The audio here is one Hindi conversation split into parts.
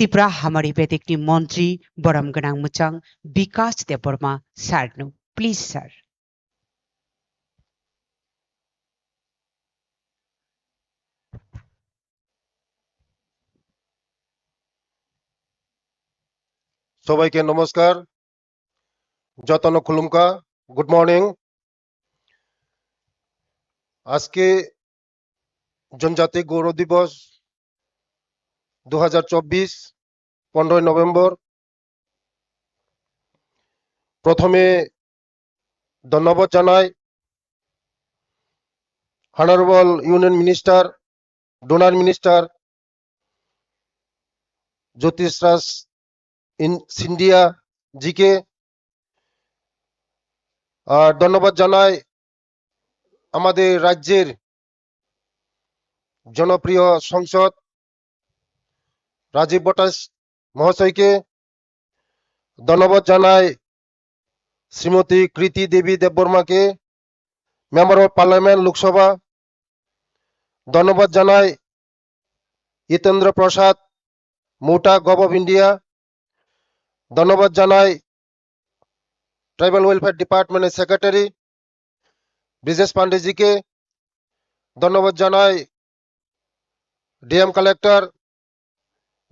Tipra Hamari Betikni Montri Boram Ganang Muchang Vikas Deborma Sarnu. Please, sir. সবাইকে নমস্কার, যতন খুলুমকা, গুড মর্নিং। আজকে জনজাতি গৌরব দিবস 2024 15 নভেম্বর। প্রথমে ধন্যবাদ জানাই honourable union minister, DoNER minister Jyotish Raj Scindia GK, আর ধন্যবাদ জানাই আমাদের রাজ্যের জনপ্রিয় সংসদ রাজীব ভট্টাচ মহাশয়কে, ধন্যবাদ জানাই শ্রীমতী কৃতি দেবী দেববর্মাকে, মেম্বার অফ পার্লামেন্ট লোকসভা, ধন্যবাদ জানাই হিতেন্দ্র প্রসাদ মোটা গভ অফ ইন্ডিয়া, ধন্যবাদ জানাই ট্রাইবাল ওয়েলফেয়ার ডিপার্টমেন্টের সেক্রেটারি ব্রিজেশ পান্ডেজিকে, ধন্যবাদ জানাই ডিএম কালেক্টর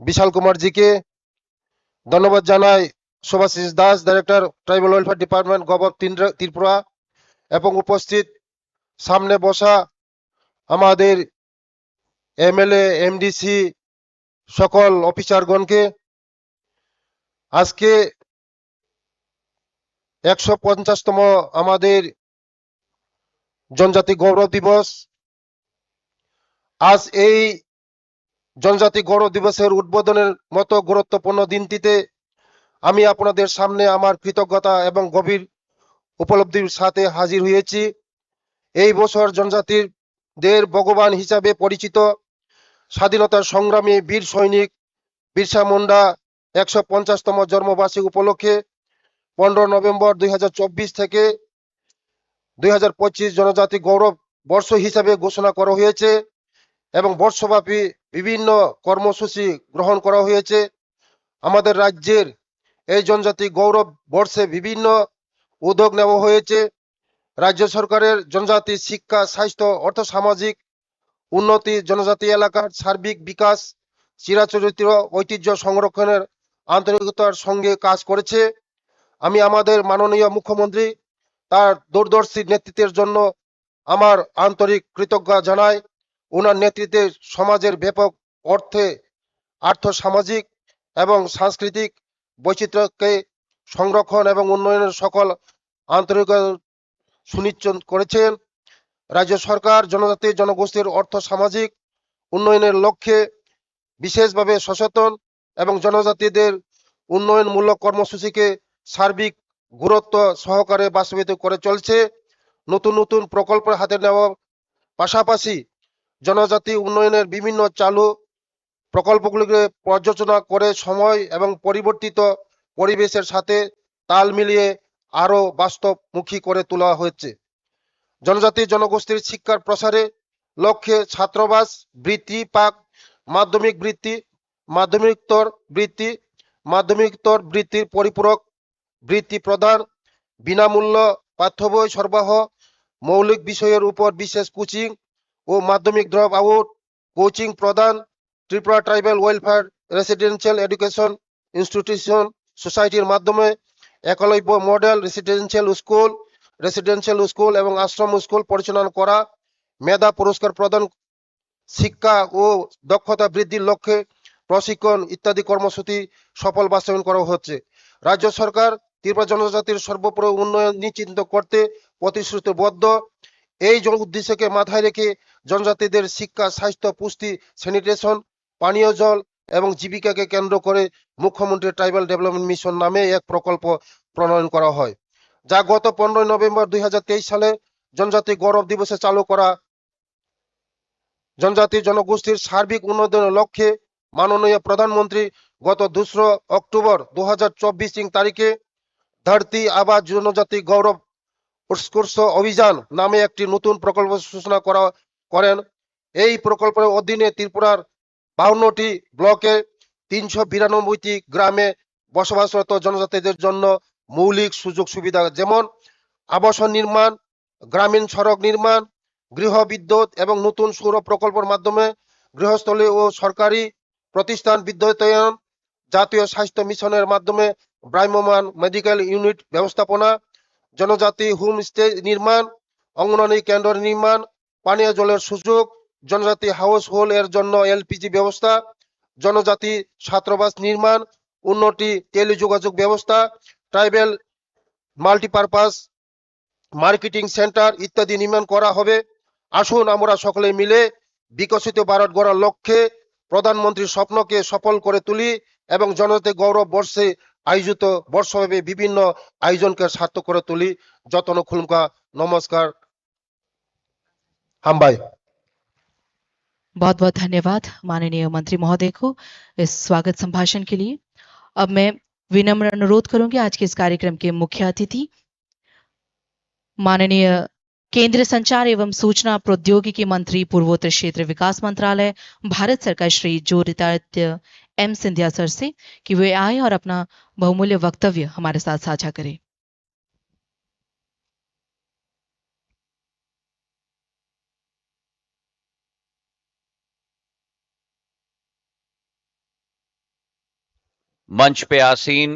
বিশাল কুমারজিকে, ধন্যবাদ জানাই Shubhashis Das, director tribal welfare department gov of Tripura, এবং উপস্থিত সামনে বসা আমাদের এমএলএ এমডিসি সকল অফিসারগণকে। আজকে 150তম আমাদের জনজাতি গৌরব দিবস। আজ এই জনজাতি গৌরব দিবসের উদ্বোধনের মতো গুরুত্বপূর্ণ দিনটিতে আমি আপনাদের সামনে আমার কৃতজ্ঞতা এবং গভীর উপলব্ধির সাথে হাজির হয়েছি। এই বছর জনজাতিদের ভগবান হিসাবে পরিচিত স্বাধীনতা সংগ্রামী বীর সৈনিক বিরসা মুন্ডা 150তম জন্মবার্ষিকী উপলক্ষে 15 নভেম্বর 2024 থেকে 2025 জনজাতি গৌরব বর্ষ হিসাবে ঘোষণা করা হয়েছে এবং বর্ষব্যাপী বিভিন্ন কর্মসূচি গ্রহণ করা হয়েছে। আমাদের রাজ্যের এই জনজাতি গৌরব বর্ষে বিভিন্ন উদ্যোগ নেওয়া হয়েছে। রাজ্য সরকারের জনজাতি শিক্ষা, স্বাস্থ্য, অর্থ সামাজিক উন্নতি, জনজাতি এলাকার সার্বিক বিকাশ, চিরাচরিত ঐতিহ্য সংরক্ষণের আন্তরিকতার সঙ্গে কাজ করেছে। আমি আমাদের মাননীয় মুখ্যমন্ত্রী তার দূরদর্শী নেতৃত্বের জন্য আমার আন্তরিক কৃতজ্ঞতা জানাই। ওনার নেতৃত্বে সমাজের ব্যাপক অর্থে আর্থ সামাজিক এবং সাংস্কৃতিক বৈচিত্র্যকে সংরক্ষণ এবং উন্নয়নের সকল আন্তরিকতা সুনিশ্চিত করেছেন। রাজ্য সরকার জনজাতি জনগোষ্ঠীর অর্থ সামাজিক উন্নয়নের লক্ষ্যে বিশেষভাবে সচেতন এবং জনজাতিদের উন্নয়নমূলক কর্মসূচিকে সার্বিক গুরুত্ব সহকারে বাস্তবায়িত করে চলছে। নতুন নতুন প্রকল্প হাতে নেওয়ার পাশাপাশি জনজাতি উন্নয়নের বিভিন্ন চালু প্রকল্পগুলিকে পর্যালোচনা করে সময় এবং পরিবর্তিত পরিবেশের সাথে তাল মিলিয়ে আরো বাস্তবমুখী করে তোলা হয়েছে। জনজাতি জনগোষ্ঠীর শিক্ষার প্রসারে লক্ষ্যে ছাত্রাবাস বৃত্তি, পাক মাধ্যমিক বৃত্তি, মাধ্যমিকোত্তর বৃত্তি, মাধ্যমিকোত্তর বৃত্তির পরিপূরক বৃত্তি প্রদান, বিনামূল্য পাঠ্য বই সরবরাহ, মৌলিক বিষয়ের উপর বিশেষ কোচিং ও মাধ্যমিক ড্রপ আউট কোচিং প্রদান, Tripura tribal welfare residential education institution সোসাইটির মাধ্যমে একলব্য মডেল রেসিডেন্সিয়াল স্কুল এবং আশ্রম স্কুল পরিচালনা করা, মেধা পুরস্কার প্রদান, শিক্ষা ও দক্ষতা বৃদ্ধির লক্ষ্যে প্রশিক্ষণ ইত্যাদি কর্মসূচি সফল বাস্তবায়ন করা হচ্ছে। রাজ্য সরকার ত্রিপুরা জনজাতির সর্বোপরি উন্নয়ন নিশ্চিত করতে প্রতিশ্রুতিবদ্ধ। এই উদ্দেশ্যকে মাথায় রেখে জনজাতিদের শিক্ষা, স্বাস্থ্য, পুষ্টি, স্যানিটেশন, পানীয় জল এবং জীবিকাকে কেন্দ্র করে মুখ্যমন্ত্রী ট্রাইবাল ডেভেলপমেন্ট মিশন নামে এক প্রকল্প প্রণয়ন করা হয়, যা গত 15 নভেম্বর 2023 সালে জনজাতি গৌরব দিবসে চালু করা। জনজাতি জনগোষ্ঠীর সার্বিক উন্নয়নের লক্ষ্যে মাননীয় প্রধানমন্ত্রী গত 2 অক্টোবর 2024 তারিখে ধরতি আবা জনজাতি গৌরব উৎকর্ষ অভিযান নামে একটি নতুন প্রকল্প সূচনা করেন। এই প্রকল্পের অধীনে ত্রিপুরার 52টি ব্লকে 392টি গ্রামে বসবাসরত জনজাতিদের জন্য মৌলিক সুযোগ সুবিধা যেমন আবাসন নির্মাণ, গ্রামীণ সড়ক নির্মাণ, গৃহ বিদ্যুৎ এবং নতুন সৌর প্রকল্পের মাধ্যমে গৃহস্থলী ও সরকারি প্রতিষ্ঠান বিদ্যুতায়ন, জাতীয় স্বাস্থ্য মিশনের মাধ্যমে ভ্রাম্যমাণ মেডিকেল ইউনিট ব্যবস্থাপনা, জনজাতি হোমস্টে নির্মাণ, অঙ্গনওয়াড়ি কেন্দ্র নির্মাণ, পানীয় জলের সুযোগ, জনজাতি হাউস হোল্ড এর জন্য এলপিজি ব্যবস্থা, জনজাতি ছাত্রাবাস নির্মাণ, উন্নতি টেলিযোগাযোগ ব্যবস্থা, ট্রাইবেল মাল্টিপারপাস মার্কেটিং সেন্টার ইত্যাদি নির্মাণ করা হবে। আসুন আমরা সকলে মিলে বিকশিত ভারত গড়ার লক্ষ্যে প্রধানমন্ত্রীর স্বপ্নকে সফল করে তুলি এবং জনজাতি গৌরব বর্ষে আয়োজিত বর্ষব্যাপী বিভিন্ন আয়োজনকে সার্থক করে তুলি। যতন খুলুমকা নমस्कार হামবাই। बहुत बहुत धन्यवाद माननीय मंत्री महोदय को इस स्वागत संभाषण के लिए। अब मैं विनम्र अनुरोध करूंगी आज के इस कार्यक्रम के मुख्य अतिथि माननीय केंद्रीय संचार एवं सूचना प्रौद्योगिकी मंत्री पूर्वोत्तर क्षेत्र विकास मंत्रालय भारत सरकार श्री ज्योतिरादित्य एम सिंधिया सर से कि वे आए और अपना बहुमूल्य वक्तव्य हमारे साथ साझा करें। मंच पे आसीन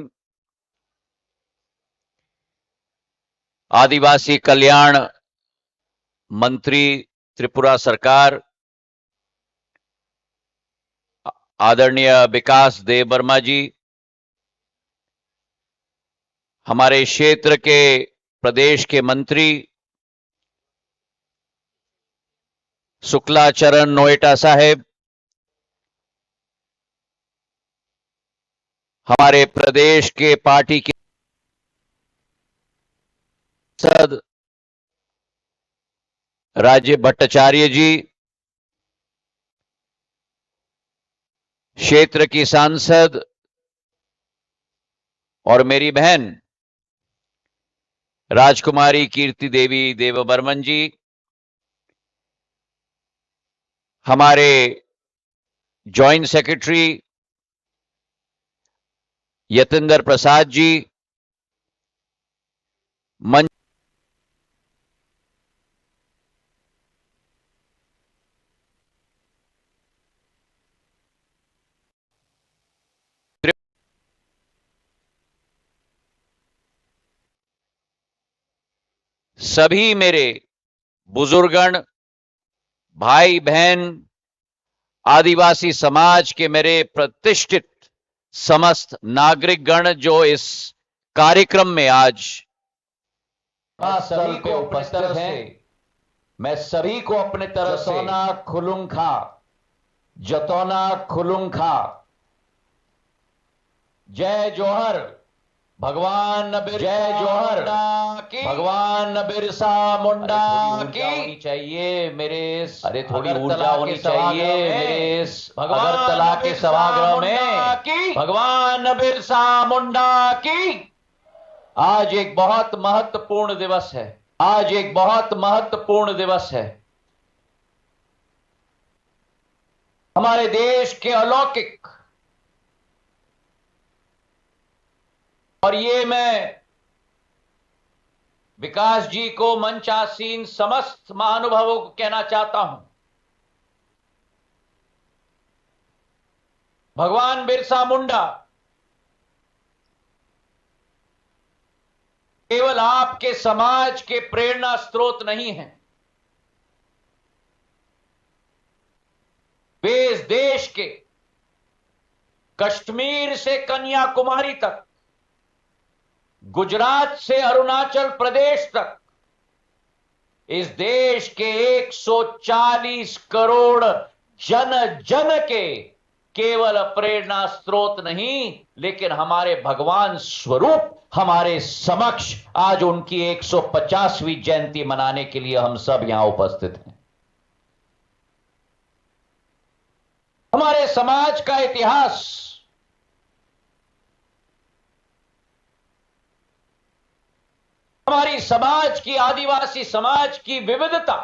आदिवासी कल्याण मंत्री त्रिपुरा सरकार आदरणीय विकास देव वर्मा जी, हमारे क्षेत्र के प्रदेश के मंत्री शुक्लाचरण नोएटा साहेब, हमारे प्रदेश के पार्टी के सांसद राज्य भट्टाचार्य जी, क्षेत्र की सांसद और मेरी बहन राजकुमारी कीर्ति देवी देवबर्मन जी, हमारे जॉइंट सेक्रेटरी यतेंद्र प्रसाद जी, मंच सभी मेरे बुजुर्गण, भाई बहन, आदिवासी समाज के मेरे प्रतिष्ठित समस्त नागरिकगण जो इस कार्यक्रम में आज सभी को उपस्थित हैं, मैं सभी को अपने तरफ से जतोना खुलुंखा जय जोहर भगवान भगवान बिरसा मुंडा की चाहिए मेरे, अरे थोड़ी ऊर्जा होनी चाहिए मेरे अगरतला के सभागृह में भगवान बिरसा मुंडा की। आज एक बहुत महत्वपूर्ण दिवस है, हमारे देश के अलौकिक, और ये मैं विकास जी को मंचासीन समस्त महानुभावों को कहना चाहता हूं, भगवान बिरसा मुंडा केवल आपके समाज के प्रेरणा स्रोत नहीं हैं, वे इस देश के कश्मीर से कन्याकुमारी तक, गुजरात से अरुणाचल प्रदेश तक, इस देश के 140 करोड़ जन के केवल प्रेरणा स्रोत नहीं, लेकिन हमारे भगवान स्वरूप हमारे समक्ष आज उनकी 150वीं जयंती मनाने के लिए हम सब यहां उपस्थित हैं। हमारे समाज का इतिहास, हमारी समाज की, आदिवासी समाज की विविधता,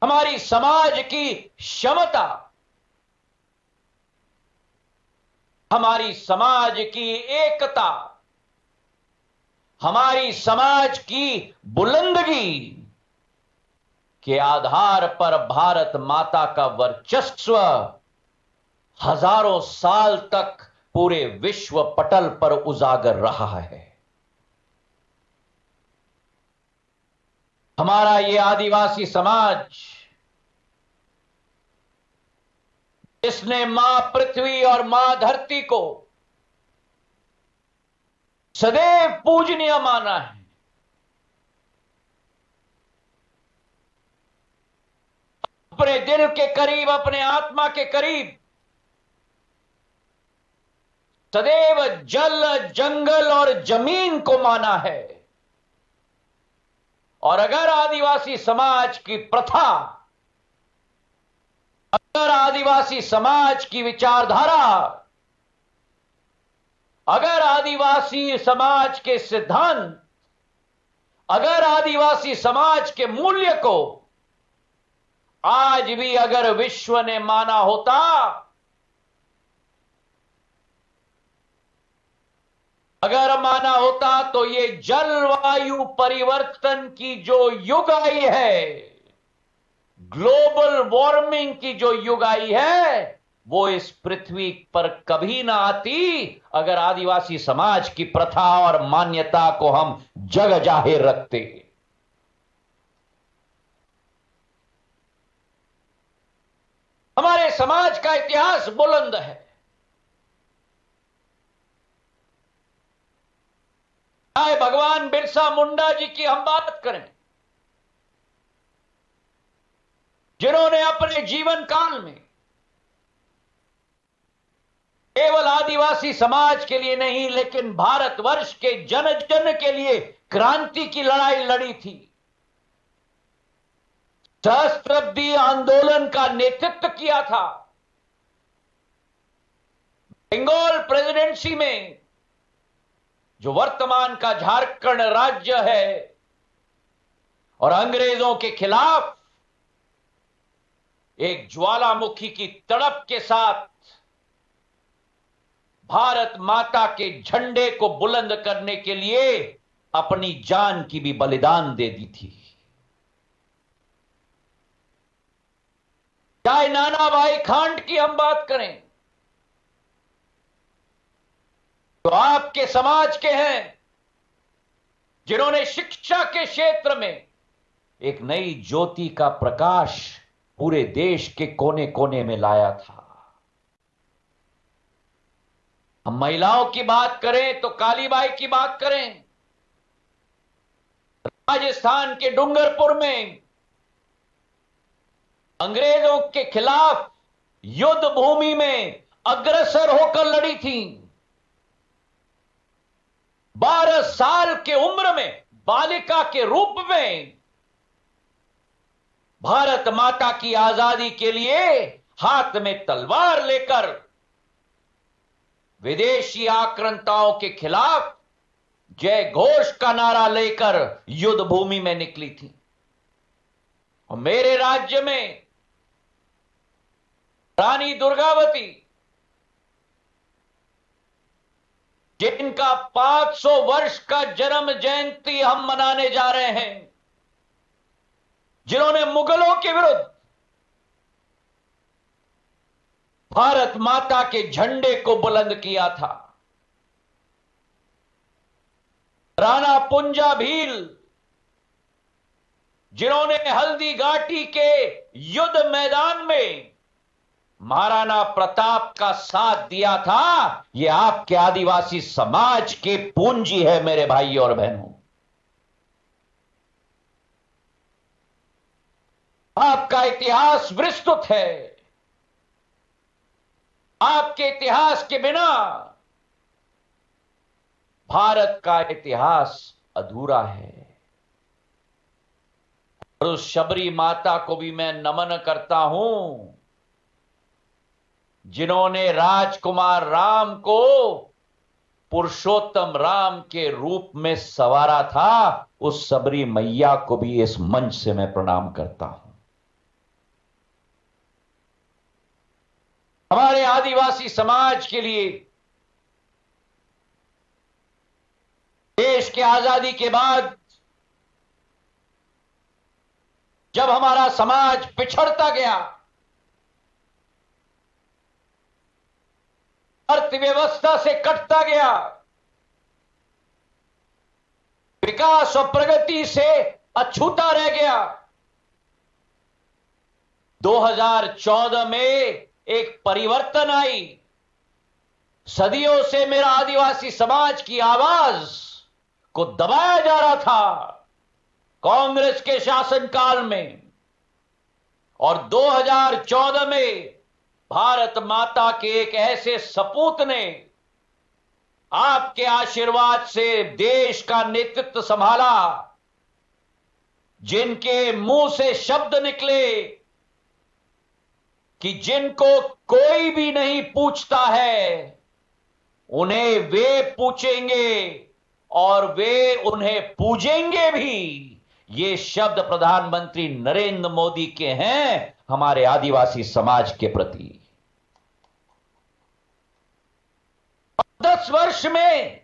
हमारी समाज की क्षमता हमारी समाज की एकता, हमारी समाज की बुलंदगी के आधार पर भारत माता का वर्चस्व हजारों साल तक पूरे विश्व पटल पर उजागर रहा है। हमारा ये आदिवासी समाज, जिसने मां पृथ्वी और मां धरती को सदैव पूजनीय माना है, अपने दिल के करीब, अपने आत्मा के करीब सदैव जल, जंगल और जमीन को माना है। और अगर आदिवासी समाज की प्रथा, अगर आदिवासी समाज की विचारधारा, अगर आदिवासी समाज के सिद्धांत, अगर आदिवासी समाज के मूल्य को आज भी अगर विश्व ने माना होता, अगर माना होता, तो ये जलवायु परिवर्तन की जो युग आई है, ग्लोबल वार्मिंग की जो युग आई है, वो इस पृथ्वी पर कभी ना आती अगर आदिवासी समाज की प्रथा और मान्यता को हम जग जाहिर रखते। हमारे समाज का इतिहास बुलंद है। चाहे भगवान बिरसा मुंडा जी की हम बात करें, जिन्होंने अपने जीवन काल में केवल आदिवासी समाज के लिए नहीं, लेकिन भारतवर्ष के जन जन के लिए क्रांति की लड़ाई लड़ी थी। सहस्त्राब्दी आंदोलन का नेतृत्व किया था। बंगाल प्रेसिडेंसी में, जो वर्तमान का झारखंड राज्य है, और अंग्रेजों के खिलाफ एक ज्वालामुखी की तड़प के साथ भारत माता के झंडे को बुलंद करने के लिए अपनी जान की भी बलिदान दे दी थी। चाहे नाना भाई खांड की हम बात करें, तो आपके समाज के हैं, जिन्होंने शिक्षा के क्षेत्र में एक नई ज्योति का प्रकाश पूरे देश के कोने कोने में लाया था। हम महिलाओं की बात करें तो कालीबाई की बात करें, राजस्थान के डूंगरपुर में अंग्रेजों के खिलाफ युद्ध भूमि में अग्रसर होकर लड़ी थी। 12 साल के उम्र में बालिका के रूप में भारत माता की आजादी के लिए हाथ में तलवार लेकर विदेशी आक्रांताओं के खिलाफ जय घोष का नारा लेकर युद्ध भूमि में निकली थी। और मेरे राज्य में रानी दुर्गावती, जिनका 500 वर्ष का जन्म जयंती हम मनाने जा रहे हैं, जिन्होंने मुगलों के विरुद्ध भारत माता के झंडे को बुलंद किया था। राणा पुंजा भील, जिन्होंने हल्दी घाटी के युद्ध मैदान में महाराणा प्रताप का साथ दिया था, यह आपके आदिवासी समाज की पूंजी है मेरे भाई और बहनों। आपका इतिहास विस्तृत है। आपके इतिहास के बिना भारत का इतिहास अधूरा है। और उस शबरी माता को भी मैं नमन करता हूं, जिन्होंने राजकुमार राम को पुरुषोत्तम राम के रूप में संवारा था। उस शबरी मैया को भी इस मंच से मैं प्रणाम करता हूं। हमारे आदिवासी समाज के लिए के आजादी के बाद जब हमारा समाज पिछड़ता गया, अर्थव्यवस्था से कटता गया, विकास और प्रगति से अछूता रह गया, 2014 में एक परिवर्तन आई। सदियों से मेरा आदिवासी समाज की आवाज को दबाया जा रहा था कांग्रेस के शासनकाल में, और 2014 में भारत माता के एक ऐसे सपूत ने आपके आशीर्वाद से देश का नेतृत्व संभाला, जिनके मुंह से शब्द निकले कि जिनको कोई भी नहीं पूछता है उन्हें वे पूछेंगे और वे उन्हें पूजेंगे भी। ये शब्द प्रधानमंत्री नरेंद्र मोदी के हैं हमारे आदिवासी समाज के प्रति। 10 वर्ष में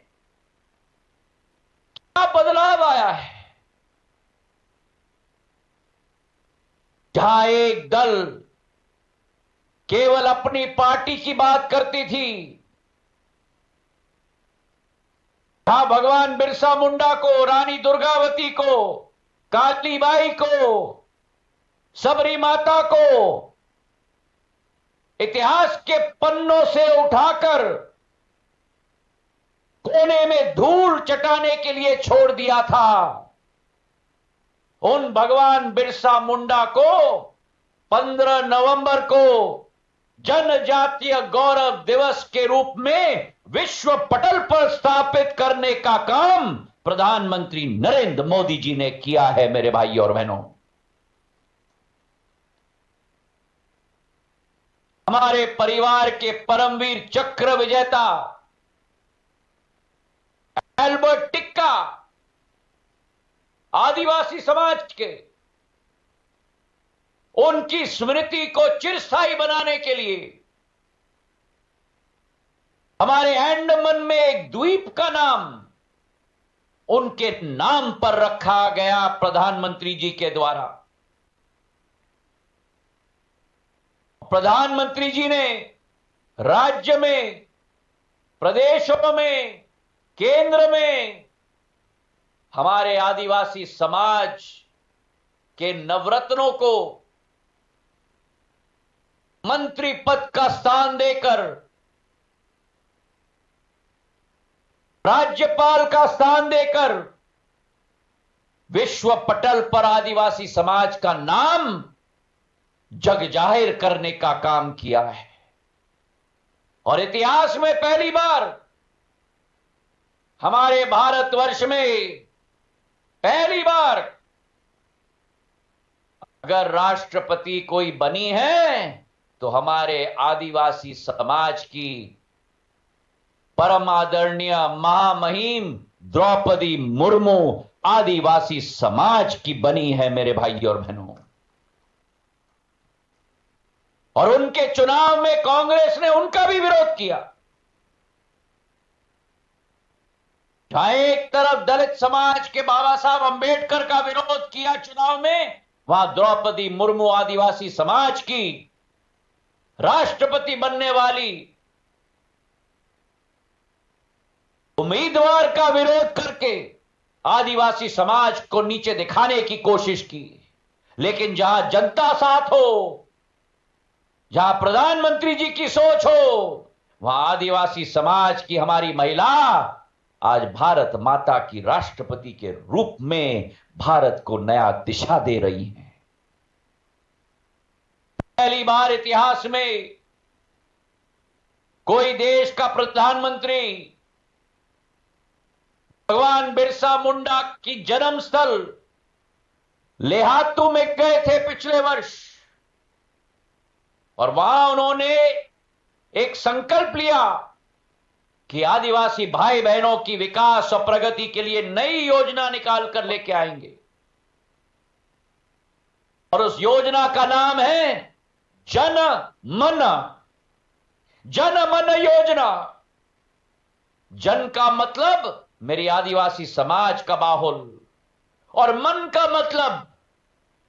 क्या बदलाव आया है? जहां एक दल केवल अपनी पार्टी की बात करती थी, जहां भगवान बिरसा मुंडा को, रानी दुर्गावती को, कालीबाई को, सबरी माता को इतिहास के पन्नों से उठाकर कोने में धूल चटाने के लिए छोड़ दिया था, उन भगवान बिरसा मुंडा को 15 नवंबर को जनजातीय गौरव दिवस के रूप में विश्व पटल पर स्थापित करने का काम प्रधानमंत्री नरेंद्र मोदी जी ने किया है। मेरे भाई और बहनों, हमारे परिवार के परमवीर चक्र विजेता एल्बर्ट टिक्का आदिवासी समाज के, उनकी स्मृति को चिरस्थायी बनाने के लिए हमारे अंडमान में एक द्वीप का नाम उनके नाम पर रखा गया प्रधानमंत्री जी के द्वारा। प्रधानमंत्री जी ने राज्य में, प्रदेशों में, केंद्र में हमारे आदिवासी समाज के नवरत्नों को मंत्री पद का स्थान देकर, राज्यपाल का स्थान देकर विश्व पटल पर आदिवासी समाज का नाम जग जाहिर करने का काम किया है। और इतिहास में पहली बार हमारे भारतवर्ष में पहली बार अगर राष्ट्रपति कोई बनी है तो हमारे आदिवासी समाज की परम आदरणीय महामहिम द्रौपदी मुर्मू आदिवासी समाज की बनी है। मेरे भाई और बहनों, और उनके चुनाव में कांग्रेस ने उनका भी विरोध किया। जहां एक तरफ दलित समाज के बाबा साहब अंबेडकर का विरोध किया चुनाव में, वहां द्रौपदी मुर्मू आदिवासी समाज की राष्ट्रपति बनने वाली उम्मीदवार का विरोध करके आदिवासी समाज को नीचे दिखाने की कोशिश की। लेकिन जहां जनता साथ हो, जहां प्रधानमंत्री जी की सोच हो, वहां आदिवासी समाज की हमारी महिला आज भारत माता की राष्ट्रपति के रूप में भारत को नया दिशा दे रही हैं। पहली बार इतिहास में कोई देश का प्रधानमंत्री भगवान बिरसा मुंडा की जन्म स्थल लेहातू में गए थे पिछले वर्ष, और वहां उन्होंने एक संकल्प लिया कि आदिवासी भाई बहनों की विकास और प्रगति के लिए नई योजना निकाल कर लेके आएंगे। और उस योजना का नाम है जन मन योजना। जन का मतलब मेरी आदिवासी समाज का माहौल। और मन का मतलब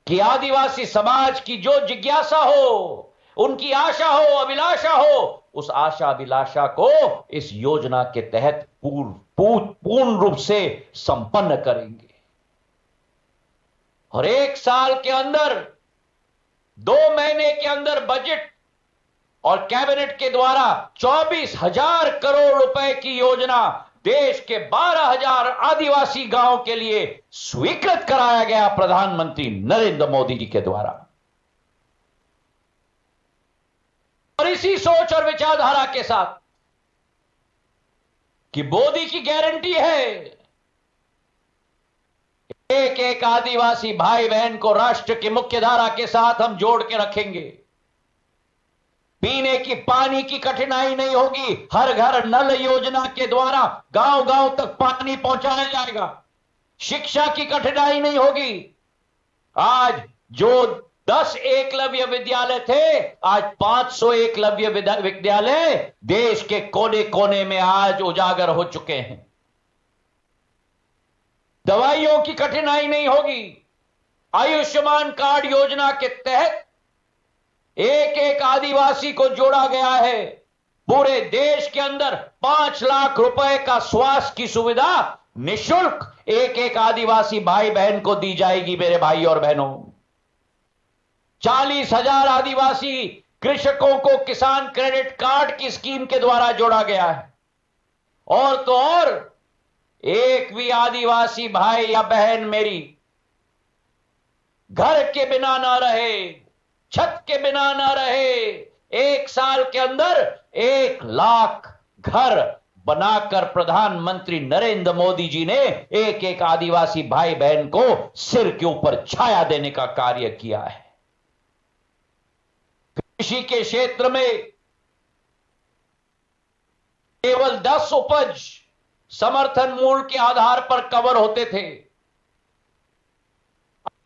कि आदिवासी समाज की जो जिज्ञासा हो, उनकी आशा हो, अभिलाषा हो, उस आशा अभिलाषा को इस योजना के तहत पूर्ण रूप से संपन्न करेंगे। और 1 साल के अंदर, 2 महीने के अंदर बजट और कैबिनेट के द्वारा 24,000 करोड़ रुपए की योजना देश के 12,000 आदिवासी गांवों के लिए स्वीकृत कराया गया प्रधानमंत्री नरेंद्र मोदी जी के द्वारा। और इसी सोच और विचारधारा के साथ कि मोदी की गारंटी है, एक एक आदिवासी भाई बहन को राष्ट्र की मुख्य धारा के साथ हम जोड़ के रखेंगे। पीने की पानी की कठिनाई नहीं होगी। हर घर नल योजना के द्वारा गांव गांव तक पानी पहुंचाया जाएगा। शिक्षा की कठिनाई नहीं होगी। आज जो 10 एकलव्य विद्यालय थे, आज 500 एकलव्य विद्यालय देश के कोने कोने में आज उजागर हो चुके हैं। दवाइयों की कठिनाई नहीं होगी। आयुष्मान कार्ड योजना के तहत एक एक आदिवासी को जोड़ा गया है। पूरे देश के अंदर 5 लाख रुपए का स्वास्थ्य की सुविधा निःशुल्क एक एक आदिवासी भाई बहन को दी जाएगी। मेरे भाई और बहनों, 40,000 आदिवासी कृषकों को किसान क्रेडिट कार्ड की स्कीम के द्वारा जोड़ा गया है। और तो और, एक भी आदिवासी भाई या बहन मेरी घर के बिना ना रहे, छत के बिना ना रहे। 1 साल के अंदर 1 लाख घर बनाकर प्रधानमंत्री नरेंद्र मोदी जी ने एक एक आदिवासी भाई बहन को सिर के ऊपर छाया देने का कार्य किया है। कृषि के क्षेत्र में केवल 10 उपज समर्थन मूल्य के आधार पर कवर होते थे।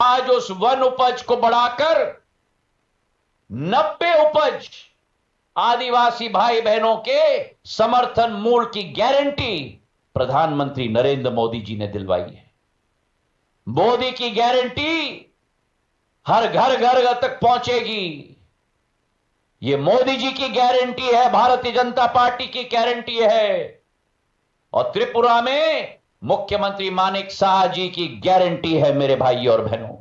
आज उस 1 उपज को बढ़ाकर 90 उपज आदिवासी भाई बहनों के समर्थन मूल्य की गारंटी प्रधानमंत्री नरेंद्र मोदी जी ने दिलवाई है। मोदी की गारंटी हर घर तक पहुंचेगी। यह मोदी जी की गारंटी है, भारतीय जनता पार्टी की गारंटी है। और त्रिपुरा में मुख्यमंत्री मानिक साह जी की गारंटी है। मेरे भाई और बहनों,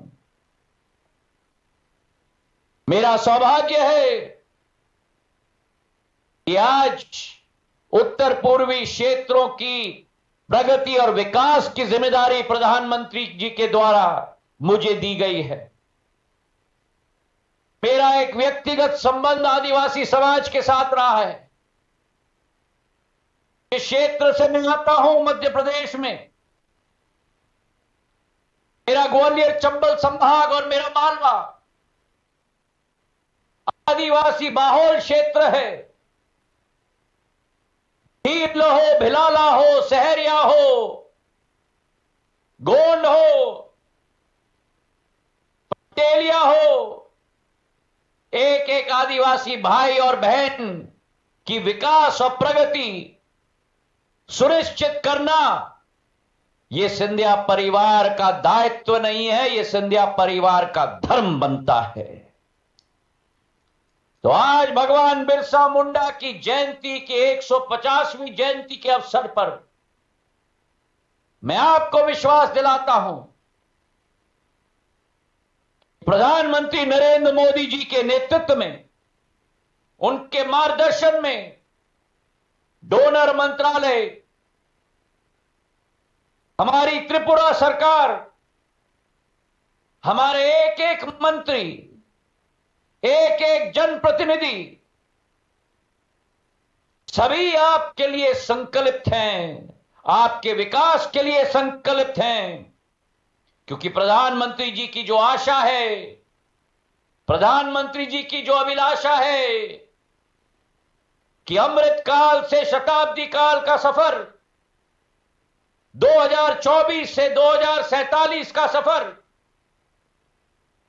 मेरा सौभाग्य है कि आज उत्तर पूर्वी क्षेत्रों की प्रगति और विकास की जिम्मेदारी प्रधानमंत्री जी के द्वारा मुझे दी गई है। मेरा एक व्यक्तिगत संबंध आदिवासी समाज के साथ रहा है। इस क्षेत्र से मैं आता हूं, मध्य प्रदेश में। मेरा ग्वालियर चंबल संभाग और मेरा मालवा आदिवासी बाहुल क्षेत्र है। भील हो, भिलाला हो, सहरिया हो, गोंड हो, पटेलिया हो, एक एक आदिवासी भाई और बहन की विकास और प्रगति सुनिश्चित करना, यह सिंधिया परिवार का दायित्व नहीं है, यह सिंधिया परिवार का धर्म बनता है। तो आज भगवान बिरसा मुंडा की जयंती की 150वीं जयंती के अवसर पर मैं आपको विश्वास दिलाता हूं, प्रधानमंत्री नरेंद्र मोदी जी के नेतृत्व में, उनके मार्गदर्शन में डोनर मंत्रालय, हमारी त्रिपुरा सरकार, हमारे एक एक मंत्री, एक एक जनप्रतिनिधि सभी आपके लिए संकल्पित हैं, आपके विकास के लिए संकल्पित हैं। क्योंकि प्रधानमंत्री जी की जो आशा है, प्रधानमंत्री जी की जो अभिलाषा है कि अमृत काल से शताब्दी काल का सफर, 2024 से 2047 का सफर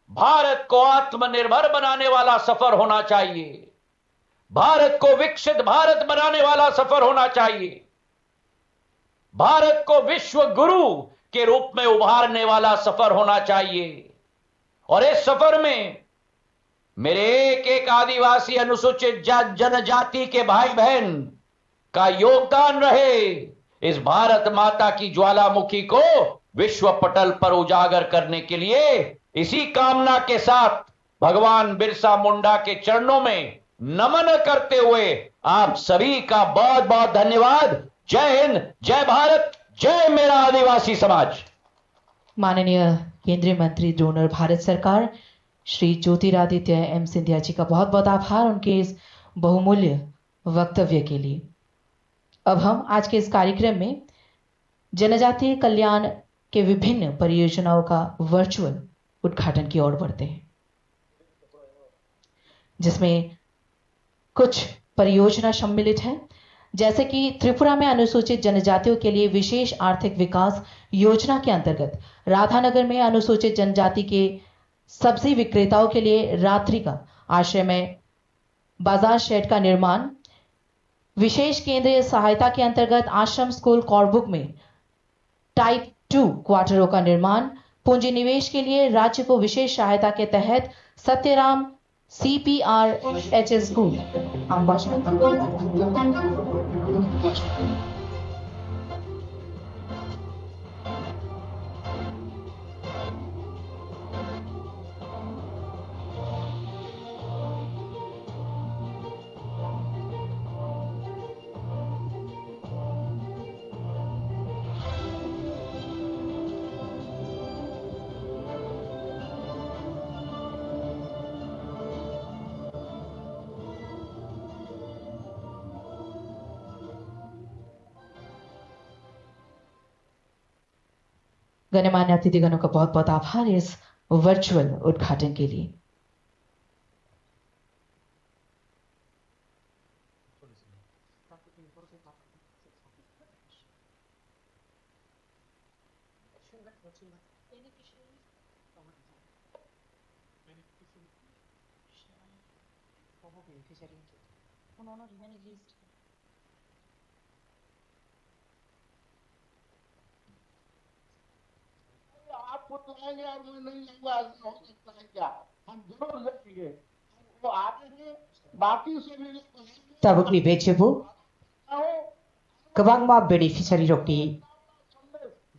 भारत को आत्मनिर्भर बनाने वाला सफर होना चाहिए, भारत को विकसित भारत बनाने वाला सफर होना चाहिए, भारत को विश्व गुरु के रूप में उभारने वाला सफर होना चाहिए। और इस सफर में मेरे एक एक आदिवासी अनुसूचित जनजाति के भाई बहन का योगदान रहे। इस भारत माता की ज्वालामुखी को विश्व पटल पर उजागर करने के लिए इसी कामना के साथ भगवान बिरसा मुंडा के चरणों में नमन करते हुए आप सभी का बहुत बहुत धन्यवाद। जय हिंद, जय भारत, जय मेरा आदिवासी समाज। माननीय केंद्रीय मंत्री डोनर भारत सरकार श्री ज्योतिरादित्य एम सिंधिया जी का बहुत बहुत आभार उनके इस बहुमूल्य वक्तव्य के लिए। अब हम आज के इस कार्यक्रम में जनजातीय कल्याण के विभिन्न परियोजनाओं का वर्चुअल उद्घाटन की ओर बढ़ते हैं, जिसमें कुछ परियोजना सम्मिलित है, जैसे कि त्रिपुरा में अनुसूचित जनजातियों के लिए विशेष आर्थिक विकास योजना के अंतर्गत राधानगर में अनुसूचित जनजाति के सब्जी विक्रेताओं के लिए रात्रि का आश्रय में बाजार शेड का निर्माण, विशेष केंद्रीय सहायता के अंतर्गत आश्रम स्कूल कॉरबुक में टाइप 2 क्वार्टरों का निर्माण, पूंजी निवेश के लिए राज्य को विशेष सहायता के तहत सत्यराम CPRHS स्कूल गणमान्य अतिथिगणों का बहुत बहुत आभार इस वर्चुअल उद्घाटन के लिए। आपको लाएंगे और मैं नहीं लूंगा, ऐसा हो सकता है क्या? हम जरूर लेंगे। वो आगे हैं, बाकी सभी लोग tabukni bechebu kabangma beneficiary rokni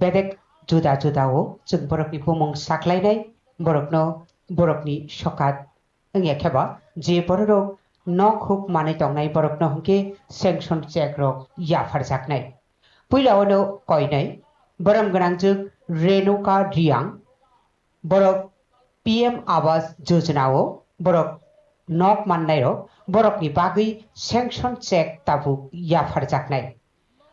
bedek juda juda o jung borokni bumung saklainai borokno borokni sokat engya kheba je borok nok huk manai tongnai borokno hungke sanction check rok yafar jaknai puilao koinai boram grangjug Renuka Driang borok PM Awas Yojana o borok nok mannai ro borok ni bagui sanction check tabu yafar jaknai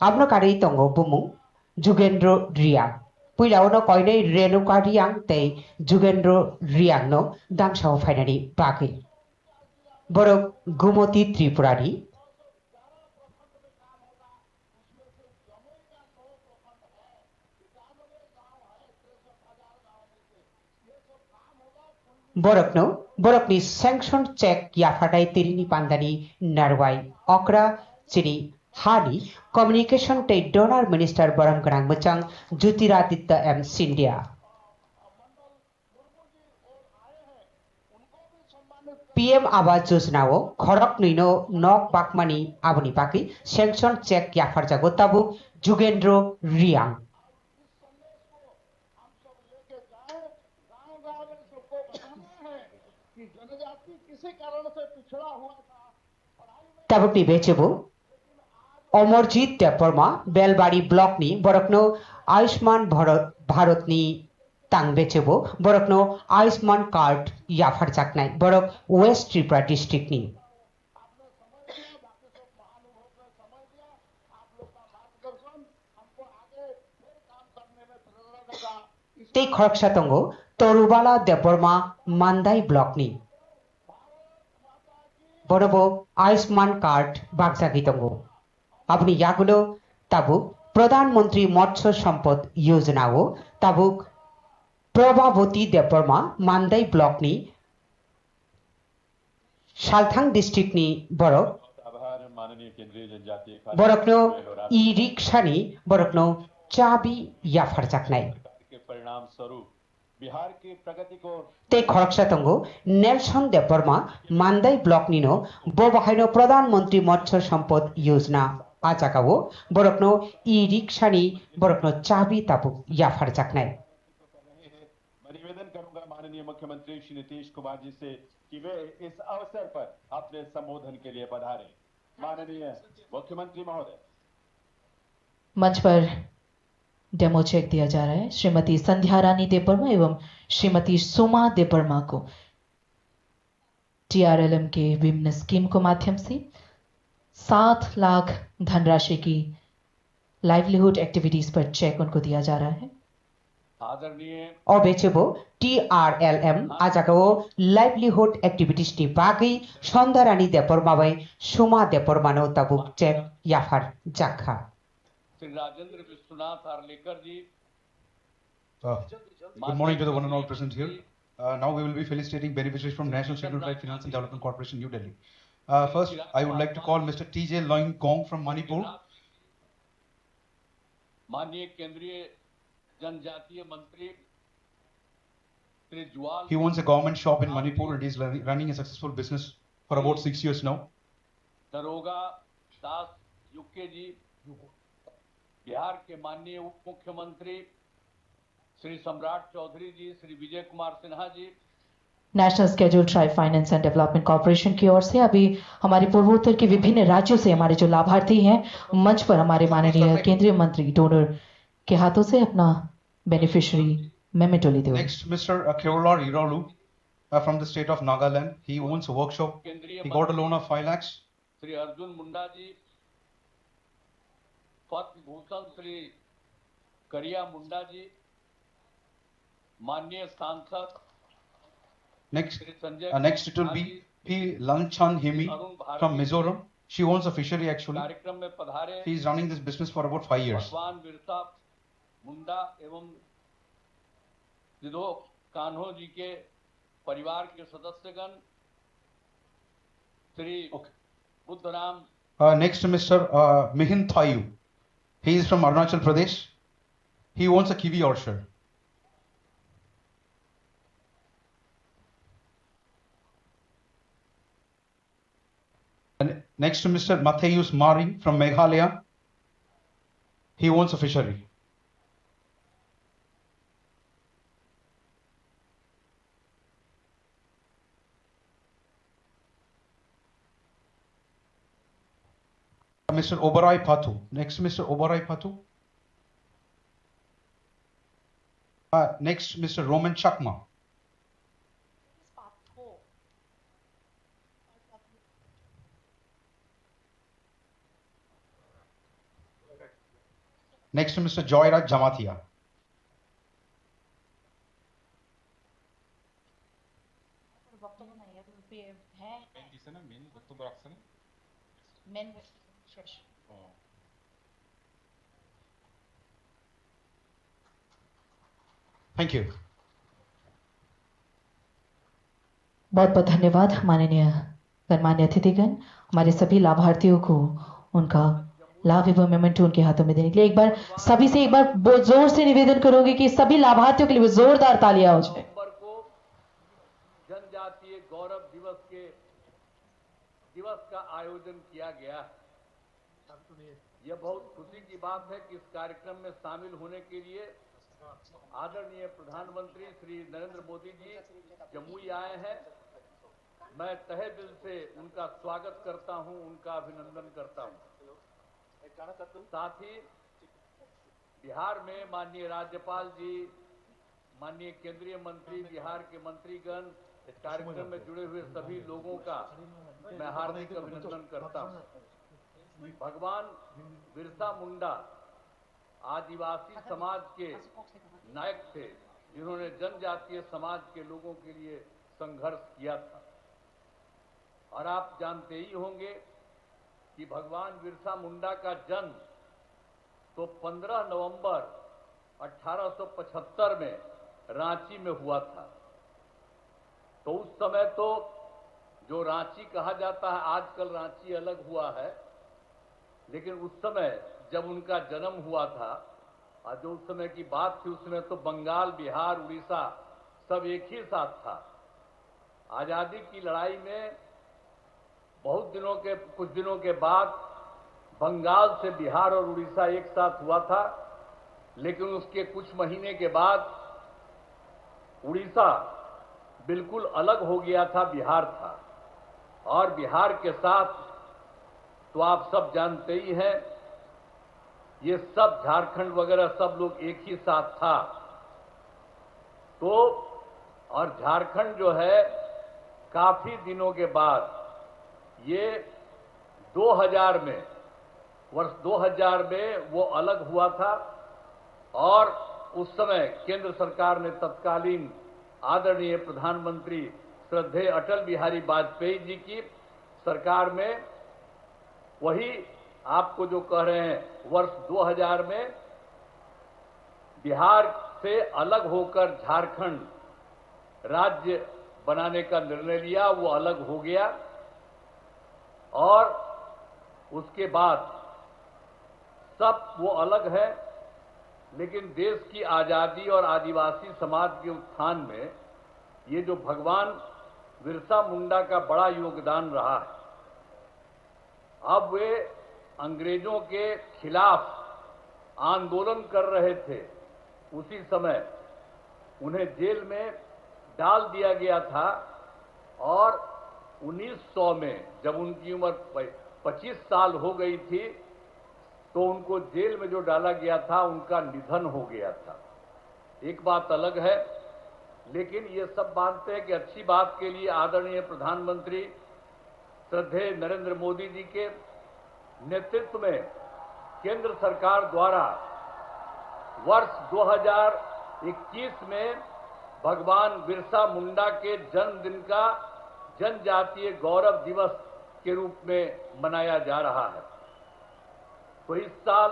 abno kari tongo bumung Jugendro Driang puilao no koinai Renuka Driang tei Jugendro Driang no damsao fainani bagui borok Gumoti Tripurani borokno borokni sanction check yafatai tirini pandani narwai okra chini hani communication tei donor minister boram grang muchang Jyotiraditya M Scindia PM Awas Yojana o khorok nuino nok bakmani aboni baki sanction check yafar jago tabu Jugendro Riang tabukni bechebu Omorjit Deporma Belbari block ni borokno Ayushman Bharat ni tang bechebu borokno Ayushman card yafar jaknai borok West Tripura district ni tei khoroksa tongo Torubala Deporma Mandai block ni বড়বো আয়ুষ্মান কার্ড বাগজাগি তঙ্গো আপনি ইয়াগুলো তাবুক প্রধানমন্ত্রী মৎস্য সম্পদ যোজনাও তাবুক প্রভাবতী দেববর্মা মান্দাই ব্লকনি সালথাং ডিস্ট্রিক্টনি বড় आभार माननीय माननीय केंद्रीय जनजातीय बरकनो ई रिक्शानी बरकनो चाबी याफर जाकनाय के परिणाम स्वरूप बिहार की प्रगति को ते खरकसातंगो नेल्सन देवबर्मा मान्दाई ब्लॉक निनो बोबाहाइनो प्रधानमंत्री मत्स्य संपद योजना आजाकावो बरकनो ई रिक्शानी बरकनो चाबी ताबु याफर जाकनाय। मैं निवेदन करूंगा माननीय मुख्यमंत्री श्री नीतीश कुमार जी से कि वे इस अवसर पर अपने संबोधन के लिए पधारें। माननीय मुख्यमंत्री महोदय। मंच पर डेमो चेक दिया जा रहा है। श्रीमती संध्या रानी देवबर्मा एवं श्रीमती सोमा देवबर्मा को TRLM के विभिन्न स्कीम को माध्यम से 7 लाख धनराशि की लाइवलीहुड एक्टिविटीज पर चेक उनको दिया जा रहा है। आदरणीय अबेचेबो TRLM आजाको लाइवलीहुड एक्टिविटीज टी बागै सन्ध्या रानी देवबर्माबाई सोमा देवबर्मानो ताबुक चेक याफर जाखा। Shri Rajendra Vishwanath Arlekar ji. Good morning to the one and all present here. Now we will be felicitating beneficiaries from National Scheduled Tribe Finance and Development Corporation, New Delhi. First, I would like to call Mr. TJ Loing Kong from Manipur. माननीय केंद्रीय जनजातीय मंत्री Shri Jwal. He owns a government shop in Manipur and is running a successful business for about 6 years now. दरोगा दास यूके जी। बिहार के माननीय उप मुख्यमंत्री Shri Samrat Choudhary ji, Shri Vijay Kumar Sinha ji. National schedule tribe finance and development corporation की ओर से अभी हमारे पूर्वोत्तर के विभिन्न राज्यों से हमारे जो लाभार्थी हैं मंच पर हमारे माननीय केंद्रीय मंत्री डोनर के हाथों से अपना बेनिफिशियरी मेमेंटो लेते हुए। Next, Mr. Kerolar Iralu from the state of Nagaland. He owns a workshop. He got a loan of 5 lakhs. Shri Arjun Munda ji. Padma Bhushan Shri करिया मुंडा जी। माननीय सांसद Next it will be P. Lanchan Himi from Mizoram. She owns a fishery actually. कार्यक्रम में पधारे। She is running this business for about 5 years. भगवान बिरसा मुंडा एवं सिद्धो कान्हो जी के परिवार के सदस्यगण Shri Budhram. Next, Mr. Mihin Thayu. He is from Arunachal Pradesh. He owns a kiwi orchard. And next to Mr. Mattheus Maring from Meghalaya. He owns a fishery. Mr. Oberoi Patu. Next, Mr. Oberoi Patu. Next, Mr. Roman Chakma. Next to Mr. Joyraj Jamatia. Thank you. बहुत बहुत धन्यवाद माननीय गणमान्य अतिथिगण। हमारे सभी लाभार्थियों को उनका लाभ एवं मेमेंटो उनके हाथों में देने के लिए एक बार सभी से एक बार बहुत जोर से निवेदन करोगे कि सभी लाभार्थियों के लिए जोरदार तालियां हो जाए। नवंबर को जनजातीय गौरव दिवस का आयोजन किया गया है। यह बहुत खुशी की बात है कि इस कार्यक्रम में शामिल होने के लिए आदरणीय प्रधानमंत्री श्री नरेंद्र मोदी जी जमुई आए हैं। मैं तहे दिल से उनका स्वागत करता हूं, उनका अभिनंदन करता हूं। साथ ही बिहार में माननीय राज्यपाल जी, माननीय केंद्रीय मंत्री, बिहार के मंत्रीगण, इस कार्यक्रम में जुड़े हुए सभी लोगों का मैं हार्दिक अभिनंदन करता हूं। भगवान बिरसा मुंडा आदिवासी समाज के नायक थे, जिन्होंने जनजातीय समाज के लोगों के लिए संघर्ष किया था। और आप जानते ही होंगे कि भगवान बिरसा मुंडा का जन्म तो 15 नवंबर 1875 में रांची में हुआ था। तो उस समय तो जो रांची कहा जाता है, आजकल रांची अलग हुआ है, लेकिन उस समय जब उनका जन्म हुआ था और जो उस समय की बात थी, उसमें तो बंगाल, बिहार, उड़ीसा सब एक ही साथ था। आजादी की लड़ाई में कुछ दिनों के बाद बंगाल से बिहार और उड़ीसा एक साथ हुआ था, लेकिन उसके कुछ महीने के बाद उड़ीसा बिल्कुल अलग हो गया था, बिहार था। और बिहार के साथ तो आप सब जानते ही हैं, ये सब झारखंड वगैरह सब लोग एक ही साथ था। तो और झारखंड जो है काफी दिनों के बाद ये 2000 में, वर्ष 2000 में वो अलग हुआ था। और उस समय केंद्र सरकार ने तत्कालीन आदरणीय प्रधानमंत्री श्रद्धेय अटल बिहारी वाजपेयी जी की सरकार में वही आपको जो कह रहे हैं, वर्ष 2000 में बिहार से अलग होकर झारखंड राज्य बनाने का निर्णय लिया। वो अलग हो गया और उसके बाद सब वो अलग है, लेकिन देश की आजादी और आदिवासी समाज के उत्थान में ये जो भगवान बिरसा मुंडा का बड़ा योगदान रहा है। अब वे अंग्रेजों के खिलाफ आंदोलन कर रहे थे, उसी समय उन्हें जेल में डाल दिया गया था। और 1900 में जब उनकी उम्र 25 साल हो गई थी, तो उनको जेल में जो डाला गया था उनका निधन हो गया था। एक बात अलग है, लेकिन ये सब मानते हैं कि अच्छी बात के लिए आदरणीय प्रधानमंत्री श्रद्धेय नरेंद्र मोदी जी के नेतृत्व में केंद्र सरकार द्वारा वर्ष 2021 में भगवान बिरसा मुंडा के जन्मदिन का जनजातीय गौरव दिवस के रूप में मनाया जा रहा है। तो इस साल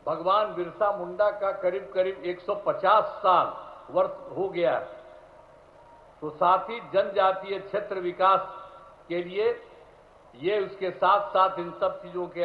भगवान बिरसा मुंडा का करीब करीब 150 साल वर्ष हो गया है। तो साथ ही जनजातीय क्षेत्र विकास के लिए ये उसके साथ साथ इन सब चीजों के